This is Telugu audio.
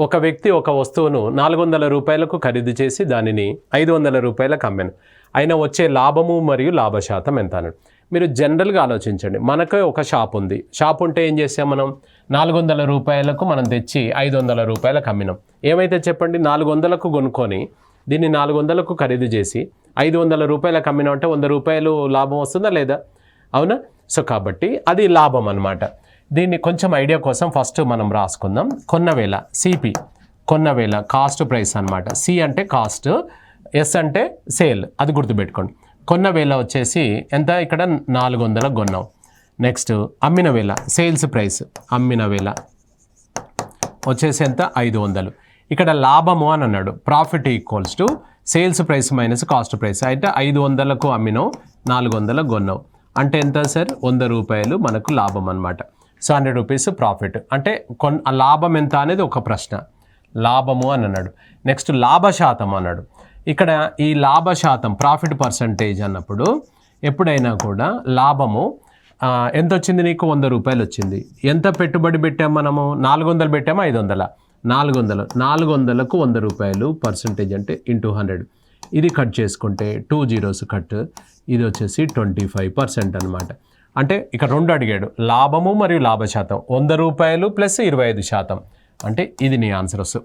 ఒక వ్యక్తి ఒక వస్తువును 400 రూపాయలకు ఖరీదు చేసి దానిని 500 రూపాయలకు అమ్మాను. అయినా వచ్చే లాభము మరియు లాభ శాతం ఎంత అన్నాడు. మీరు జనరల్గా ఆలోచించండి. మనకు ఒక షాప్ ఉంది. షాప్ ఉంటే ఏం చేసాం మనం? 400 రూపాయలకు మనం తెచ్చి 500 రూపాయలకు అమ్మినాం. ఏమైతే చెప్పండి, 400కు కొనుక్కొని దీన్ని 400కు ఖరీదు చేసి 500 రూపాయలకు అమ్మినాం అంటే 100 రూపాయలు లాభం వస్తుందా లేదా? అవునా? సో కాబట్టి అది లాభం అన్నమాట. దీన్ని కొంచెం ఐడియా కోసం ఫస్ట్ మనం రాసుకుందాం. కొన్నవేళ సిపి, కొన్నవేళ కాస్ట్ ప్రైస్ అనమాట. సి అంటే కాస్ట్, ఎస్ అంటే సేల్, అది గుర్తుపెట్టుకోండి. కొన్నవేళ వచ్చేసి ఎంత? ఇక్కడ 400 కొన్నాం. నెక్స్ట్ అమ్మిన వేళ సేల్స్ ప్రైస్, అమ్మిన వేళ వచ్చేసి ఎంత? 500. ఇక్కడ లాభము అని అన్నాడు. Profit equals to sales price minus cost price. అయితే 500కు అమ్మినాం, 400 కొన్నాం. అంటే ఎంత సార్? 100 రూపాయలు మనకు లాభం అనమాట. So 100 rupees profit. అంటే లాభం ఎంత అనేది ఒక ప్రశ్న. లాభము అని అన్నాడు. నెక్స్ట్ లాభ శాతం అన్నాడు. ఇక్కడ ఈ లాభ శాతం ప్రాఫిట్ పర్సంటేజ్ అన్నప్పుడు ఎప్పుడైనా కూడా లాభము ఎంత వచ్చింది నీకు? 100 రూపాయలు వచ్చింది. ఎంత పెట్టుబడి పెట్టాం మనము? 400 పెట్టాము, 500. 400కు 100 రూపాయలు పర్సంటేజ్ అంటే ఇంటూ 100. ఇది కట్ చేసుకుంటే 2 zeros కట్, ఇది వచ్చేసి 25% అనమాట. అంటే ఇక్కడ 2 అడిగాడు, లాభము మరియు లాభ శాతం. 100 రూపాయలు ప్లస్ 25%. అంటే ఇది నీ ఆన్సర్ వస్తుంది.